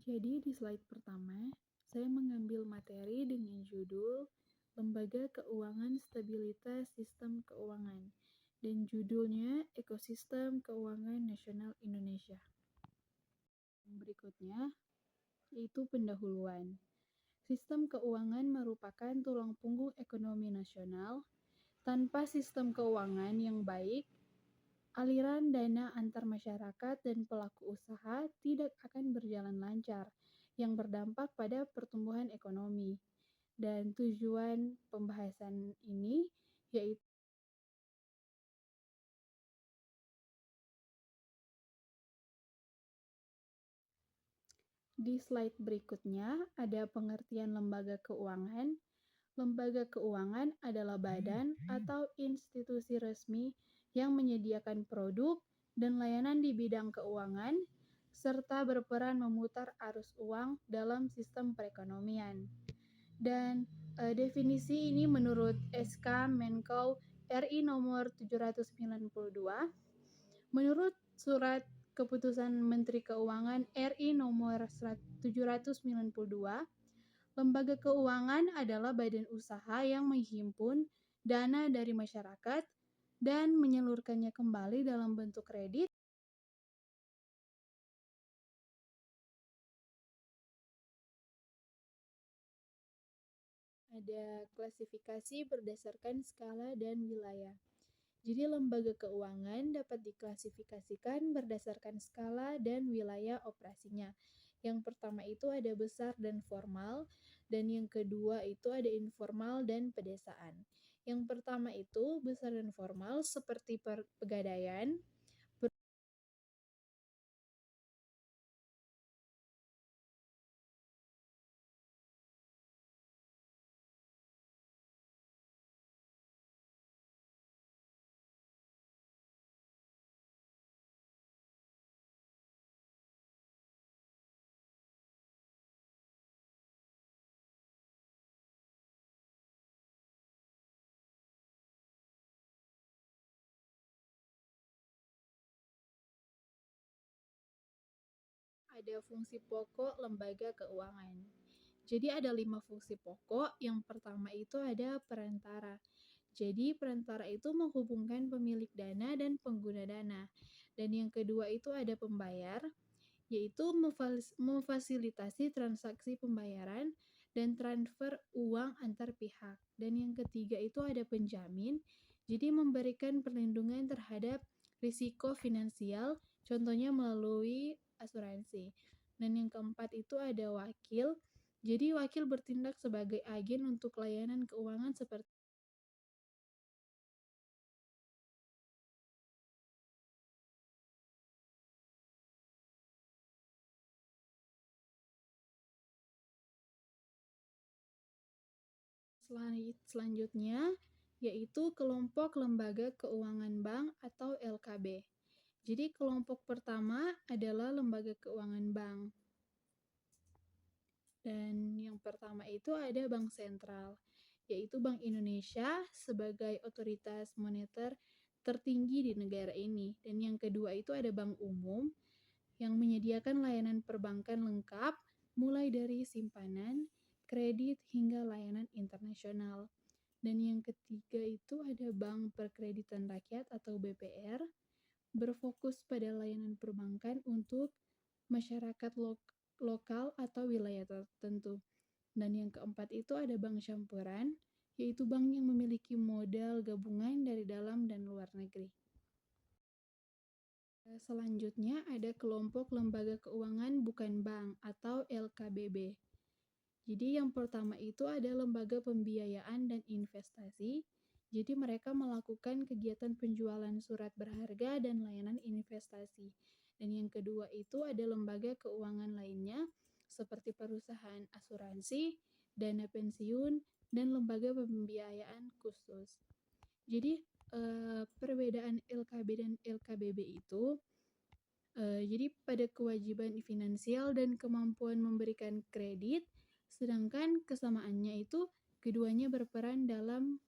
Jadi di slide pertama, saya mengambil materi dengan judul Lembaga Keuangan Stabilitas Sistem Keuangan dan judulnya Ekosistem Keuangan Nasional Indonesia. Berikutnya yaitu pendahuluan. Sistem keuangan merupakan tulang punggung ekonomi nasional. Tanpa sistem keuangan yang baik, aliran dana antar masyarakat dan pelaku usaha tidak akan berjalan lancar, yang berdampak pada pertumbuhan ekonomi. Dan tujuan pembahasan ini yaitu di slide berikutnya ada pengertian lembaga keuangan. Lembaga keuangan adalah badan atau institusi resmi yang menyediakan produk dan layanan di bidang keuangan serta berperan memutar arus uang dalam sistem perekonomian. Dan definisi ini menurut SK Menkeu RI nomor 792, menurut surat keputusan Menteri Keuangan RI nomor 792, lembaga keuangan adalah badan usaha yang menghimpun dana dari masyarakat dan menyalurkannya kembali dalam bentuk kredit. Ada klasifikasi berdasarkan skala dan wilayah. Jadi lembaga keuangan dapat diklasifikasikan berdasarkan skala dan wilayah operasinya. Yang pertama itu ada besar dan formal, dan yang kedua itu ada informal dan pedesaan. Yang pertama itu besar dan formal seperti pegadaian, ada fungsi pokok lembaga keuangan. Jadi ada 5 fungsi pokok. Yang pertama itu ada perantara. Jadi perantara itu menghubungkan pemilik dana dan pengguna dana. Dan yang kedua itu ada pembayar, yaitu memfasilitasi transaksi pembayaran dan transfer uang antar pihak. Dan yang ketiga itu ada penjamin, jadi memberikan perlindungan terhadap risiko finansial, contohnya melalui asuransi. Dan yang keempat itu ada wakil, jadi wakil bertindak sebagai agen untuk layanan keuangan seperti selanjutnya yaitu kelompok lembaga keuangan bank atau LKB. Jadi kelompok pertama adalah lembaga keuangan bank. Dan yang pertama itu ada Bank Sentral, yaitu Bank Indonesia sebagai otoritas moneter tertinggi di negara ini. Dan yang kedua itu ada Bank Umum yang menyediakan layanan perbankan lengkap mulai dari simpanan, kredit hingga layanan internasional. Dan yang ketiga itu ada Bank Perkreditan Rakyat atau BPR, berfokus pada layanan perbankan untuk masyarakat lokal atau wilayah tertentu. Dan yang keempat itu ada bank campuran, yaitu bank yang memiliki modal gabungan dari dalam dan luar negeri. Selanjutnya ada kelompok lembaga keuangan bukan bank atau LKBB. Jadi yang pertama itu ada lembaga pembiayaan dan investasi. Jadi mereka melakukan kegiatan penjualan surat berharga dan layanan investasi. Dan yang kedua itu ada lembaga keuangan lainnya seperti perusahaan asuransi, dana pensiun, dan lembaga pembiayaan khusus. Jadi perbedaan LKB dan LKBB itu jadi pada kewajiban finansial dan kemampuan memberikan kredit, sedangkan kesamaannya itu keduanya berperan dalam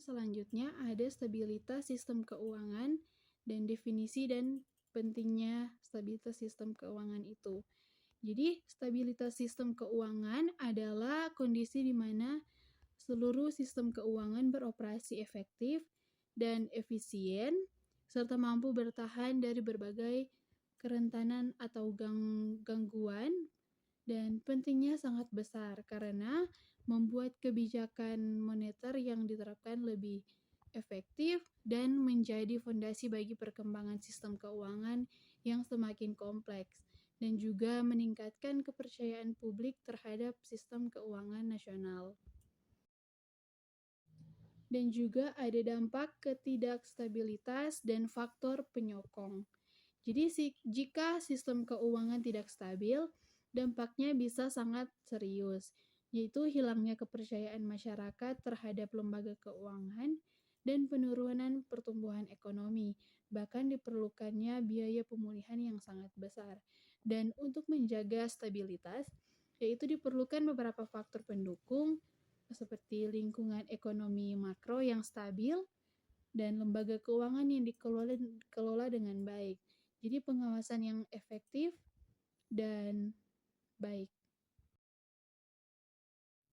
selanjutnya ada stabilitas sistem keuangan dan definisi dan pentingnya stabilitas sistem keuangan itu. Jadi, stabilitas sistem keuangan adalah kondisi di mana seluruh sistem keuangan beroperasi efektif dan efisien, serta mampu bertahan dari berbagai kerentanan atau gangguan, dan pentingnya sangat besar karena membuat kebijakan moneter yang diterapkan lebih efektif dan menjadi fondasi bagi perkembangan sistem keuangan yang semakin kompleks dan juga meningkatkan kepercayaan publik terhadap sistem keuangan nasional. Dan juga ada dampak ketidakstabilitas dan faktor penyokong. Jadi jika sistem keuangan tidak stabil, dampaknya bisa sangat serius, yaitu hilangnya kepercayaan masyarakat terhadap lembaga keuangan dan penurunan pertumbuhan ekonomi, bahkan diperlukannya biaya pemulihan yang sangat besar. Dan untuk menjaga stabilitas, yaitu diperlukan beberapa faktor pendukung seperti lingkungan ekonomi makro yang stabil dan lembaga keuangan yang dikelola dengan baik. Jadi pengawasan yang efektif dan baik.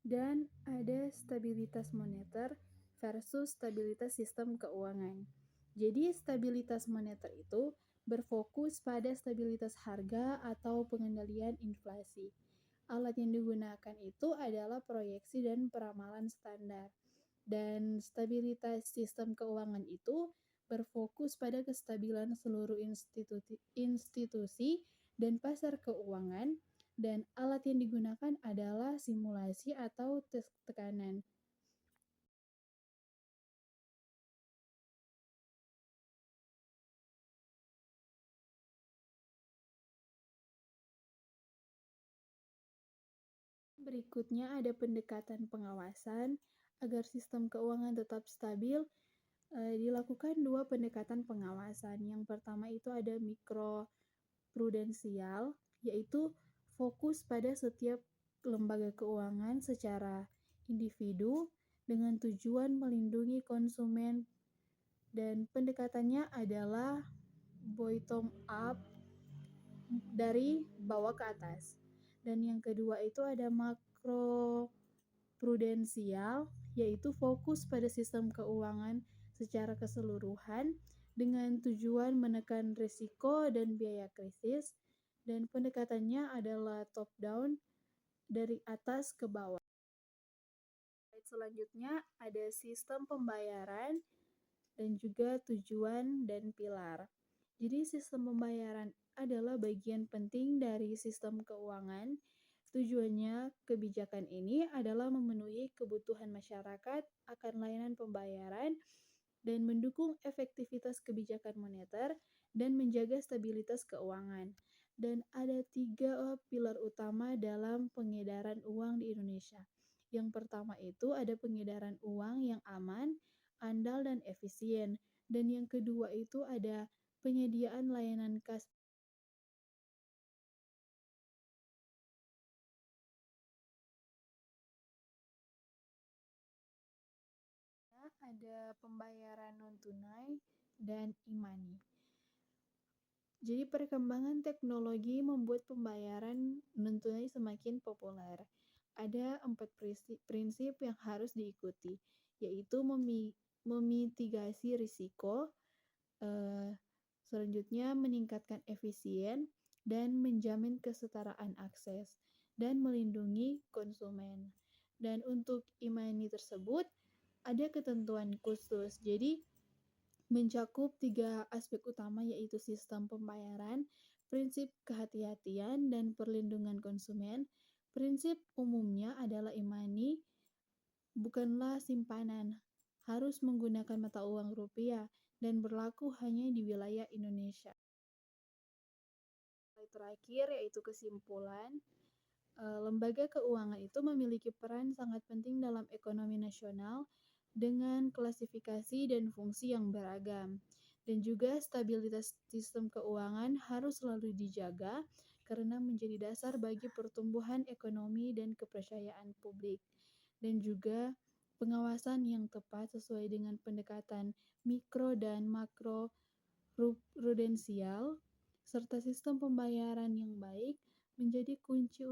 Dan ada stabilitas moneter versus stabilitas sistem keuangan. Jadi stabilitas moneter itu berfokus pada stabilitas harga atau pengendalian inflasi. Alat yang digunakan itu adalah proyeksi dan peramalan standar. Dan stabilitas sistem keuangan itu berfokus pada kestabilan seluruh institusi dan pasar keuangan, dan alat yang digunakan adalah simulasi atau tes tekanan. Berikutnya ada pendekatan pengawasan agar sistem keuangan tetap stabil. Dilakukan dua pendekatan pengawasan. Yang pertama itu ada mikroprudensial, yaitu fokus pada setiap lembaga keuangan secara individu dengan tujuan melindungi konsumen, dan pendekatannya adalah bottom up dari bawah ke atas. Dan yang kedua itu ada makroprudensial, yaitu fokus pada sistem keuangan secara keseluruhan dengan tujuan menekan risiko dan biaya krisis, dan pendekatannya adalah top down dari atas ke bawah. Selanjutnya ada sistem pembayaran dan juga tujuan dan pilar. Jadi sistem pembayaran adalah bagian penting dari sistem keuangan. Tujuannya kebijakan ini adalah memenuhi kebutuhan masyarakat akan layanan pembayaran dan mendukung efektivitas kebijakan moneter dan menjaga stabilitas keuangan. Dan ada 3 pilar utama dalam pengedaran uang di Indonesia. Yang pertama itu ada pengedaran uang yang aman, andal, dan efisien. Dan yang kedua itu ada penyediaan layanan kas. Ada pembayaran non-tunai dan e-money. Jadi perkembangan teknologi membuat pembayaran non-tunai semakin populer. Ada 4 prinsip yang harus diikuti, yaitu memitigasi risiko, selanjutnya meningkatkan efisien, dan menjamin kesetaraan akses, dan melindungi konsumen. Dan untuk e-money tersebut, ada ketentuan khusus. Jadi mencakup 3 aspek utama, yaitu sistem pembayaran, prinsip kehati-hatian, dan perlindungan konsumen. Prinsip umumnya adalah e-money bukanlah simpanan, harus menggunakan mata uang rupiah, dan berlaku hanya di wilayah Indonesia. Terakhir yaitu kesimpulan, lembaga keuangan itu memiliki peran sangat penting dalam ekonomi nasional dengan klasifikasi dan fungsi yang beragam. Dan juga stabilitas sistem keuangan harus selalu dijaga karena menjadi dasar bagi pertumbuhan ekonomi dan kepercayaan publik. Dan juga pengawasan yang tepat sesuai dengan pendekatan mikro dan makro prudensial, serta sistem pembayaran yang baik menjadi kunci